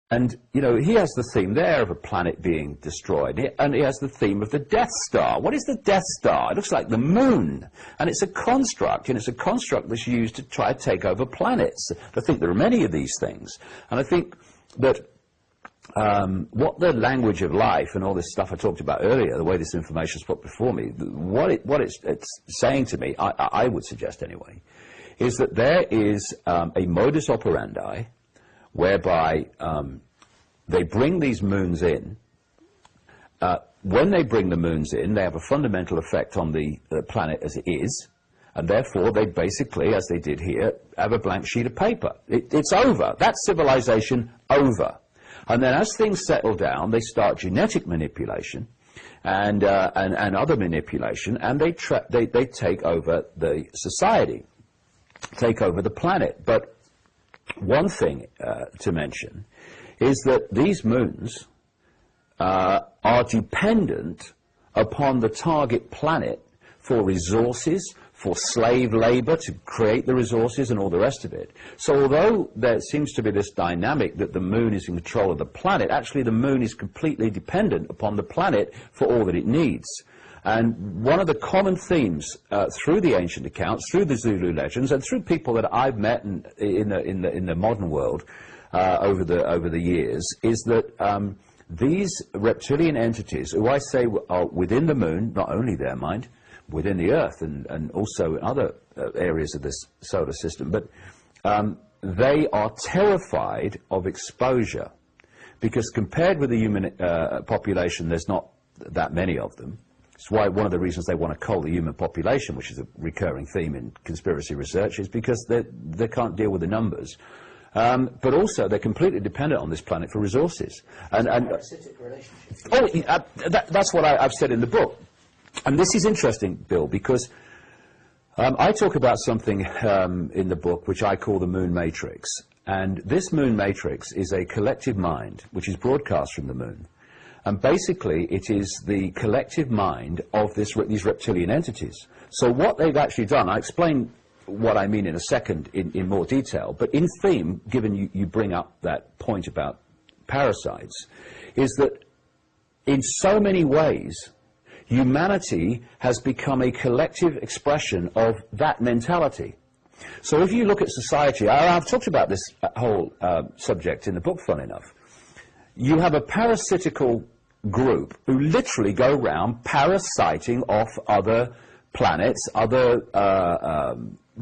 And, you know, he has the theme there of a planet being destroyed, and he has the theme of the Death Star. What is the Death Star? It looks like the moon, and it's a construct, and it's a construct that's used to try to take over planets. I think there are many of these things, and I think that what the language of life and all this stuff I talked about earlier, the way this information is put before me, what it's saying to me, I would suggest anyway, is that there is a modus operandi whereby they bring these moons in. When they bring the moons in, they have a fundamental effect on the planet as it is, and therefore they basically, as they did here, have a blank sheet of paper. It's over. That's civilization over. And then as things settle down, they start genetic manipulation and other manipulation, and they take over the society, take over the planet. But one thing to mention is that these moons are dependent upon the target planet for resources, for slave labor to create the resources and all the rest of it. So although there seems to be this dynamic that the moon is in control of the planet, actually the moon is completely dependent upon the planet for all that it needs. And one of the common themes through the ancient accounts, through the Zulu legends, and through people that I've met in the modern world over the years, is that these reptilian entities, who I say are within the moon, not only there, mind, within the Earth and also in other areas of this solar system, but they are terrified of exposure, because compared with the human population, there's not that many of them. It's why one of the reasons they want to cull the human population, which is a recurring theme in conspiracy research, is because they can't deal with the numbers. But also, they're completely dependent on this planet for resources. And parasitic relationship. That's what I've said in the book. And this is interesting, Bill, because I talk about something in the book which I call the moon matrix. And this moon matrix is a collective mind which is broadcast from the moon. And basically, it is the collective mind of these reptilian entities. So what they've actually done, I explain what I mean in a second in more detail, but in theme, given you bring up that point about parasites, is that in so many ways, humanity has become a collective expression of that mentality. So if you look at society, I've talked about this whole subject in the book, fun enough. You have a parasitical group who literally go around parasiting off other planets, other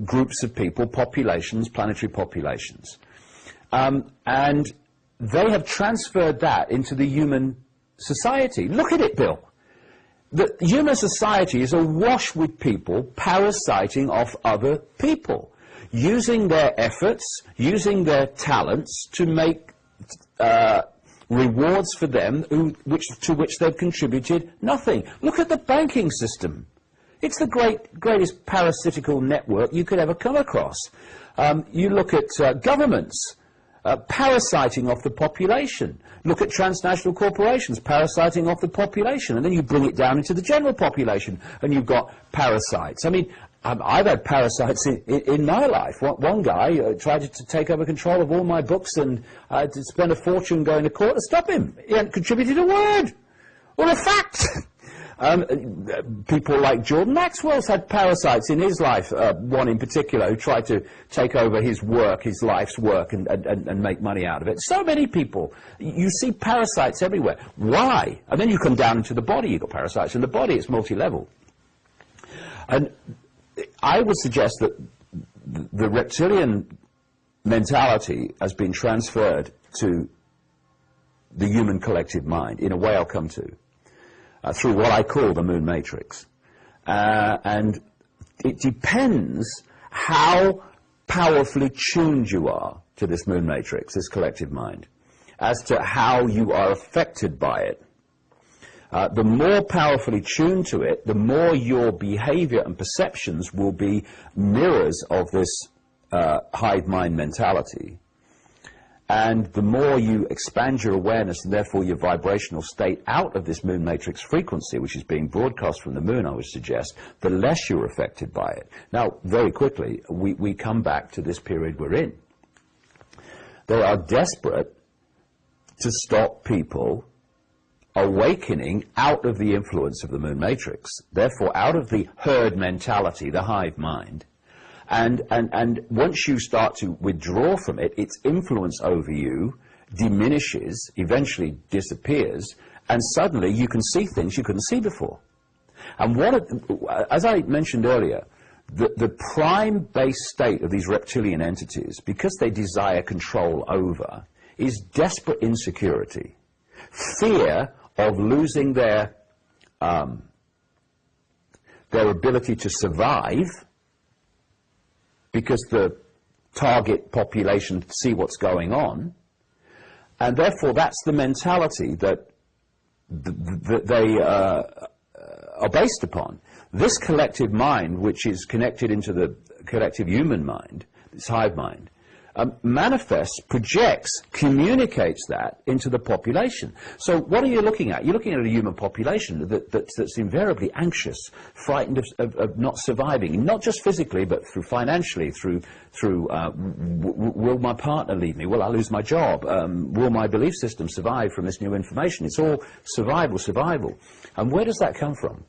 groups of people, populations, planetary populations. And they have transferred that into the human society. Look at it, Bill. The human society is awash with people parasiting off other people, using their efforts, using their talents to make rewards for them to which they've contributed nothing. Look at the banking system. It's the greatest parasitical network you could ever come across. You look at governments parasiting off the population. Look at transnational corporations parasiting off the population, and then you bring it down into the general population, and you've got parasites. I mean, I've had parasites in my life. One guy tried to take over control of all my books, and I had to spend a fortune going to court to stop him. He hadn't contributed a word or a fact. People like Jordan Maxwell's had parasites in his life, one in particular who tried to take over his work, his life's work, and make money out of it. So many people. You see parasites everywhere. Why? And then you come down into the body, you've got parasites in the body, it's multi-level. And I would suggest that the reptilian mentality has been transferred to the human collective mind, in a way I'll come to. Through what I call the moon matrix. And it depends how powerfully tuned you are to this moon matrix, this collective mind, as to how you are affected by it. The more powerfully tuned to it, the more your behavior and perceptions will be mirrors of this hive mind mentality. And the more you expand your awareness and therefore your vibrational state out of this moon matrix frequency, which is being broadcast from the moon, I would suggest, the less you're affected by it. Now, very quickly, we come back to this period we're in. They are desperate to stop people awakening out of the influence of the moon matrix, therefore out of the herd mentality, the hive mind. And once you start to withdraw from it, its influence over you diminishes, eventually disappears, and suddenly you can see things you couldn't see before. And as I mentioned earlier, the prime base state of these reptilian entities, because they desire control over, is desperate insecurity, fear of losing their ability to survive, because the target population see what's going on, and therefore that's the mentality that they are based upon. This collective mind, which is connected into the collective human mind, this hive mind, manifests, projects, communicates that into the population. So what are you looking at? You're looking at a human population that's invariably anxious, frightened of not surviving, not just physically, but through financially, through will my partner leave me? Will I lose my job? Will my belief system survive from this new information? It's all survival, survival. And where does that come from?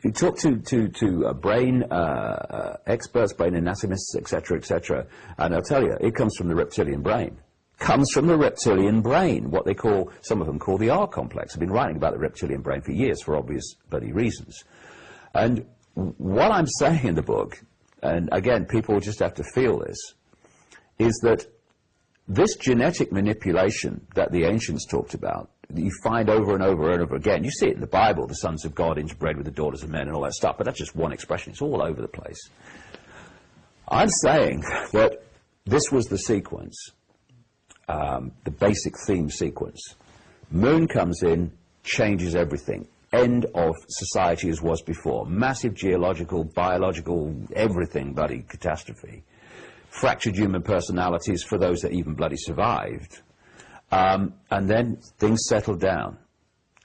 You talk to brain experts, brain anatomists, etc., and I'll tell you, it comes from the reptilian brain. Comes from the reptilian brain, what they call, some of them call the R complex. I've been writing about the reptilian brain for years for obvious bloody reasons. And what I'm saying in the book, and again, people just have to feel this, is that this genetic manipulation that the ancients talked about, you find over and over and over again. You see it in the Bible, the sons of God interbred with the daughters of men and all that stuff, but that's just one expression. It's all over the place. I'm saying that this was the sequence, the basic theme sequence. Moon comes in, changes everything. End of society as was before. Massive geological, biological, everything bloody catastrophe. Fractured human personalities for those that even bloody survived. And then things settle down,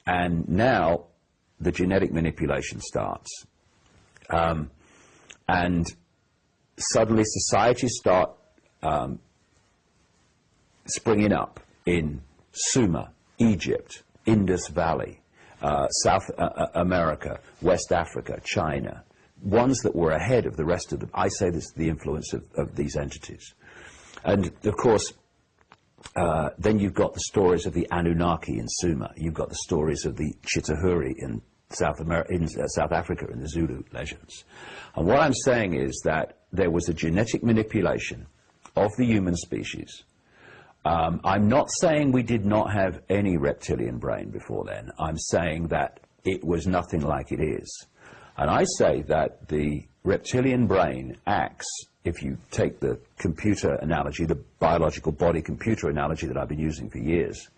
and now the genetic manipulation starts. And suddenly societies start springing up in Sumer, Egypt, Indus Valley, South America, West Africa, China, ones that were ahead of the rest of them. I say this is the influence of these entities. And of course, then you've got the stories of the Anunnaki in Sumer. You've got the stories of the Chitahuri in South Africa in the Zulu legends. And what I'm saying is that there was a genetic manipulation of the human species. I'm not saying we did not have any reptilian brain before then. I'm saying that it was nothing like it is. And I say that the reptilian brain acts, if you take the computer analogy, the biological body computer analogy that I've been using for years,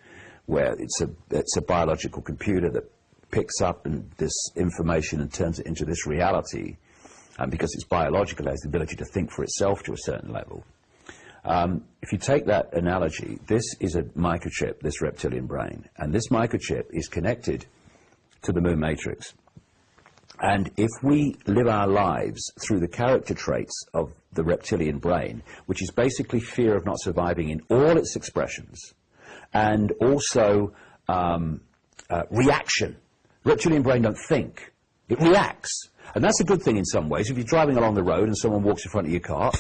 where it's a biological computer that picks up this information and turns it into this reality, and because it's biological, it has the ability to think for itself to a certain level. If you take that analogy, this is a microchip, this reptilian brain, and this microchip is connected to the moon matrix. And if we live our lives through the character traits of the reptilian brain, which is basically fear of not surviving in all its expressions, and also reaction. Reptilian brain don't think, it reacts. And that's a good thing in some ways. If you're driving along the road and someone walks in front of your car,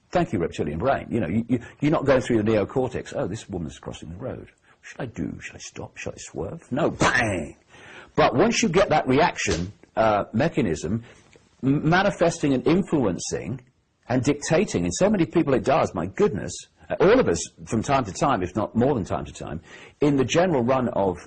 thank you, reptilian brain. You know, you're not going through the neocortex. Oh, this woman's crossing the road. What should I do? Should I stop? Should I swerve? No, bang! But once you get that reaction mechanism manifesting and influencing and dictating, and so many people it does, my goodness, all of us from time to time, if not more than time to time, in the general run of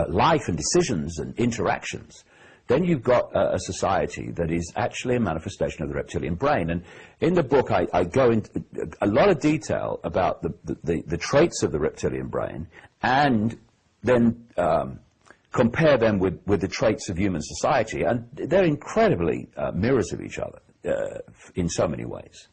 life and decisions and interactions, then you've got a society that is actually a manifestation of the reptilian brain. And in the book I go into a lot of detail about the traits of the reptilian brain, and then compare them with the traits of human society, and they're incredibly mirrors of each other in so many ways.